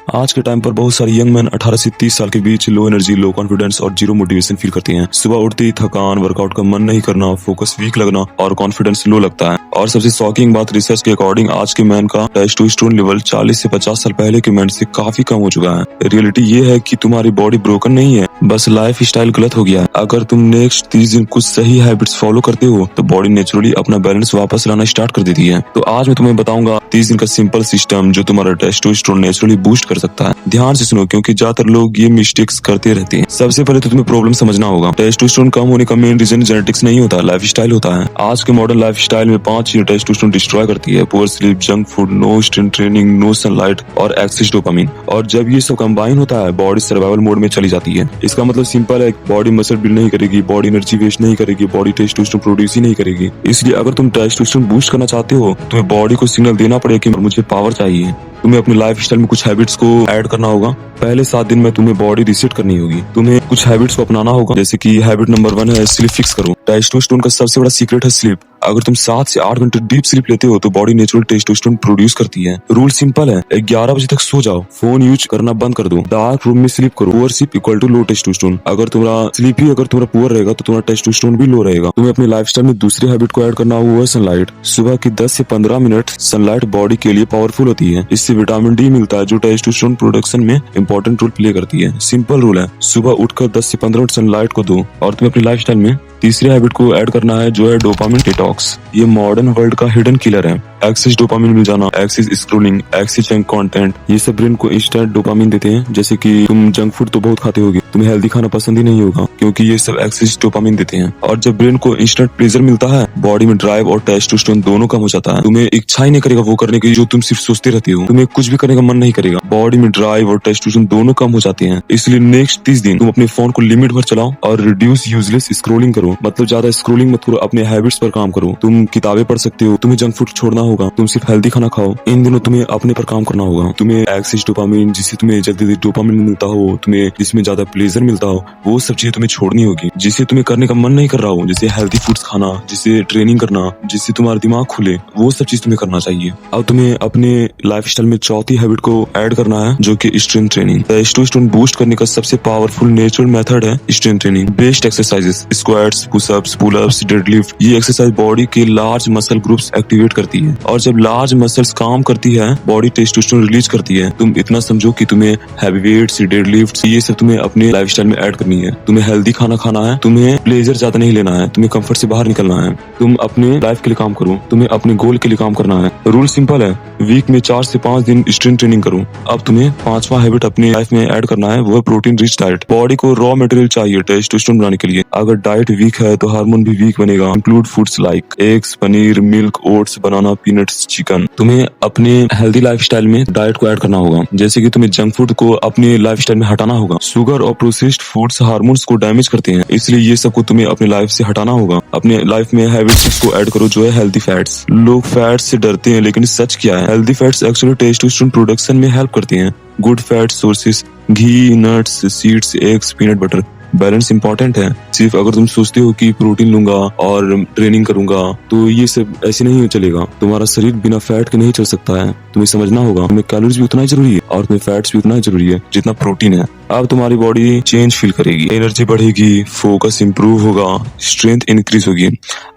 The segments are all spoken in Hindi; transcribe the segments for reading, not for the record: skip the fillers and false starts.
आज के टाइम पर बहुत सारे यंग मैन 18 से 30 साल के बीच लो एनर्जी, लो कॉन्फिडेंस और जीरो मोटिवेशन फील करते हैं। सुबह उठते ही थकान, वर्कआउट का मन नहीं करना, फोकस वीक लगना और कॉन्फिडेंस लो लगता है। और सबसे शॉकिंग बात, रिसर्च के अकॉर्डिंग आज के मैन का टेस्टोस्टेरोन लेवल 40 से 50 साल पहले के मैन से काफी कम हो चुका है। रियलिटी ये है कि तुम्हारी बॉडी ब्रोकन नहीं है, बस लाइफ स्टाइल गलत हो गया है। अगर तुम नेक्स्ट 30 दिन कुछ सही हैबिट्स फॉलो करते हो तो बॉडी नेचुरली अपना बैलेंस वापस लाना स्टार्ट कर देती है। तो आज मैं तुम्हें बताऊंगा 30 दिन का सिंपल सिस्टम जो तुम्हारा टेस्टोस्टेरोन नेचुरली बूस्ट कर सकता है। ध्यान से सुनो क्योंकि ज्यादातर लोग ये मिस्टेक्स करते रहते हैं। सबसे पहले तो तुम्हें प्रॉब्लम समझना होगा। टेस्टोस्टेरोन कम होने का मेन रीजन जेनेटिक्स नहीं होता, लाइफ स्टाइल होता है। आज के मॉडर्न लाइफ स्टाइल में 5 चीजें टेस्टोस्टेरोन डिस्ट्रॉय करती है: poor sleep, junk food, no strength training, no sunlight और एक्सेस डोपामिन। और जब ये सब कंबाइन होता है बॉडी सर्वाइवल मोड में चली जाती है। इसका मतलब सिंपल है, बॉडी मसल बिल्ड नहीं करेगी, बॉडी एनर्जी वेस्ट नहीं करेगी, बॉडी टेस्टोस्टेरोन प्रोड्यूस ही नहीं करेगी। इसलिए अगर तुम टेस्टोस्टेरोन बूस्ट करना चाहते हो तुम्हें बॉडी को सिग्नल देना पड़ेगा कि मुझे पावर चाहिए। तुम्हें अपनी लाइफ स्टाइल में कुछ हैबिट्स को ऐड करना होगा। पहले 7 दिन में तुम्हें बॉडी रिसेट करनी होगी। तुम्हें कुछ हैबिट्स को अपनाना होगा, जैसे कि हैबिट नंबर 1 है स्लीप फिक्स करो। टेस्टोस्टेरोन का सबसे बड़ा सीक्रेट है स्लीप। अगर तुम 7 से 8 घंटे डीप स्लीप लेते हो तो बॉडी नेचुरल टेस्टोस्टेरोन प्रोड्यूस करती है। रूल सिंपल है, 11 बजे तक सो जाओ, फोन यूज करना बंद कर दो, डार्क रूम में स्लीप करो। Poor sleep equal to low testosterone. अगर तुम्हारा स्लीप ही अगर तुम्हारा पुअर रहेगा तो तुम्हारा टेस्टोस्टेरोन भी लो रहेगा। तुम्हें अपनी लाइफस्टाइल में दूसरी हैबिट को ऐड करना हुआ है सनलाइट। सुबह की 10 से 15 मिनट सनलाइट बॉडी के लिए पावरफुल होती है। इससे विटामिन डी मिलता है जो टेस्टोस्टेरोन प्रोडक्शन में इंपॉर्टेंट रोल प्ले करती है। सिंपल रूल है, सुबह उठकर 10 से 15 मिनट सनलाइट को दो। और तुम्हें अपनी लाइफस्टाइल में तीसरी हैबिट को ऐड करना है जो है डोपामिन डिटॉक्स। ये मॉडर्न वर्ल्ड का हिडन किलर है। एक्सेस डोपामिन मिल जाना, excess scrolling, excess junk content, ये सब ब्रेन को इंस्टेंट डोपामिन देते हैं। जैसे कि तुम जंक फूड तो बहुत खाते होगे, तुम्हें हेल्दी खाना पसंद ही नहीं होगा क्योंकि ये सब एक्सेस डोपामिन देते हैं। और जब ब्रेन को इंस्टेंट प्लेजर मिलता है बॉडी में ड्राइव और टेस्टोस्टेरोन दोनों कम हो जाता है। तुम्हें इच्छा ही नहीं करेगा वो करने की जो तुम सिर्फ सोचते रहते हो। तुम्हें कुछ भी करने का मन नहीं करेगा। बॉडी में ड्राइव और टेस्टोस्टेरोन दोनों कम हो जाते हैं। इसलिए नेक्स्ट 30 दिन तुम अपने फोन को लिमिट भर चलाओ और रिड्यूस यूजलेस स्क्रोलिंग करो। मतलब ज्यादा स्क्रोलिंग मत करो, अपने हैबिट्स पर काम करो। तुम किताबें पढ़ सकते हो, तुम्हें जंक फूड छोड़ना होगा, तुम सिर्फ हेल्दी खाना खाओ। इन दिनों तुम्हें अपने पर काम करना होगा। तुम्हें एक्सेस डोपामिन, जिससे तुम्हें जल्दी डोपामिन मिलता हो, तुम्हें जिसमें ज्यादा प्लेजर मिलता हो, वो सब चीजें तुम्हें छोड़नी होगी। जिसे तुम्हें करने का मन नहीं कर रहा हो, जैसे हेल्दी फूड्स खाना, जिससे ट्रेनिंग करना, जिससे तुम्हारा दिमाग खुले, वो सब चीज तुम्हें करना चाहिए। अब तुम्हें अपने लाइफस्टाइल में चौथी हैबिट को ऐड करना है जो कि स्ट्रेंथ ट्रेनिंग। टेस्टोस्टेरोन बूस्ट करने का सबसे पावरफुल नेचुरल मेथड है strength training. Best exercises, squats, pushups, pullups, deadlift, ये एक्सरसाइज बॉडी के लार्ज मसल ग्रुप्स एक्टिवेट करती है। और जब लार्ज मसल्स काम करती है बॉडी टेस्टोस्टेरोन रिलीज करती है। तुम इतना समझो कि तुम्हें हैवी वेट्स, डेडलिफ्ट्स, ये सब तुम्हें अपने लाइफस्टाइल में ऐड करनी है। तुम्हें हेल्दी खाना खाना है, तुम्हें प्लेजर ज्यादा नहीं लेना है, तुम्हें कंफर्ट से बाहर निकलना है। तुम अपने लाइफ के लिए काम करो, तुम्हें अपने गोल के लिए काम करना है। रूल सिंपल है, वीक में 4 से 5 दिन स्ट्रेंथ ट्रेनिंग करो। अब तुम्हें 5वां हैबिट अपनी लाइफ में ऐड करना है, वो है प्रोटीन रिच डाइट। बॉडी को रॉ मटेरियल चाहिए टेस्टोस्टेरोन बनाने के लिए। अगर डाइट वीक है तो हार्मोन भी वीक बनेगा। Include foods like eggs, paneer, milk, oats, banana, peanuts, chicken. तुम्हें अपने हेल्दी लाइफस्टाइल में डाइट को ऐड करना होगा, जैसे कि तुम्हें जंक फूड को अपने लाइफस्टाइल में हटाना होगा। शुगर और प्रोसेस्ड फूड्स हार्मोन्स को डैमेज करते हैं, इसलिए ये सब को तुम्हें अपने लाइफ से हटाना होगा। अपने लाइफ में हैबिट्स को ऐड करो जो है हेल्दी फैट्स। लोग फैट्स से डरते हैं लेकिन सच क्या है, healthy fats actually testosterone production में हेल्प करते हैं। Good fat sources, ghee, nuts, seeds, eggs, peanut butter. Balance important है। सिर्फ अगर तुम सोचते हो कि प्रोटीन लूंगा और ट्रेनिंग करूंगा तो ये सब ऐसे नहीं चलेगा। तुम्हारा शरीर बिना फैट के नहीं चल सकता है। तुम्हें समझना होगा तुम्हें कैलोरीज भी उतना ही जरूरी है और तुम्हें फैट्स भी उतना ही जरूरी है जितना प्रोटीन है। अब तुम्हारी बॉडी चेंज फील करेगी, एनर्जी बढ़ेगी, फोकस इंप्रूव होगा, स्ट्रेंथ इंक्रीज होगी,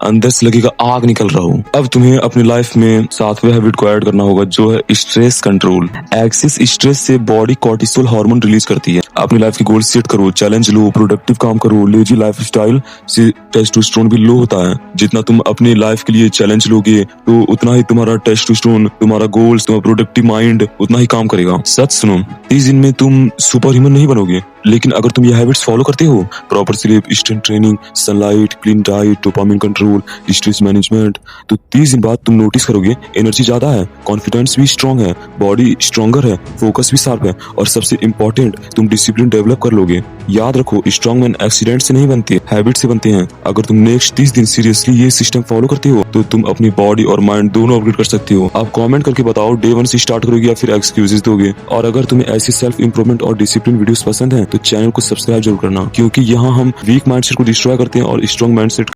अंदर से लगेगा आग निकल रहा हो। अब तुम्हें अपनी लाइफ में 7वें हैबिट को ऐड करना होगा जो है स्ट्रेस कंट्रोल। एक्सेस स्ट्रेस से बॉडी कॉर्टिसोल हार्मोन रिलीज करती है। अपनी लाइफ के गोल सेट करो, चैलेंज लो, प्रोडक्टिव काम करो। लेजी लाइफस्टाइल से टेस्टोस्टेरोन भी लो होता है। जितना तुम अपनी लाइफ के लिए चैलेंज लोगे तो उतना ही तुम्हारा टेस्टोस्टेरोन, तुम्हारा गोल्स, तुम्हारा प्रोडक्टिव माइंड उतना ही काम करेगा। सच सुनो, 30 दिन में तुम सुपर ह्यूमन नहीं बनोगे, लेकिन अगर तुम ये हैबिट्स फॉलो करते हो, proper sleep, strength training, sunlight, clean diet, dopamine control, stress management, तो 30 दिन बाद तुम नोटिस करोगे एनर्जी ज्यादा है, कॉन्फिडेंस भी स्ट्रांग है, बॉडी स्ट्रॉन्गर है, फोकस भी शार्प है और सबसे इम्पोर्टेंट तुम डिसिप्लिन डेवलप कर लोगे। याद रखो, स्ट्रांग मैन एक्सीडेंट से नहीं बनते, हैबिट से बनते हैं। अगर तुम नेक्स्ट 30 दिन सीरियसली ये सिस्टम फॉलो करते हो तो तुम अपनी बॉडी और माइंड दोनों अपग्रेड कर सकते हो। आप कमेंट करके बताओ डे 1 से स्टार्ट करोगे या फिर एक्सक्यूजेस दोगे। और अगर तुम्हें ऐसी सेल्फ इंप्रूवमेंट और डिसिप्लिन वीडियोस पसंद है तो चैनल को सब्सक्राइब जरूर करना, क्योंकि यहाँ हम वीक माइंडसेट को डिस्ट्रॉय करते हैं और स्ट्रांग माइंडसेट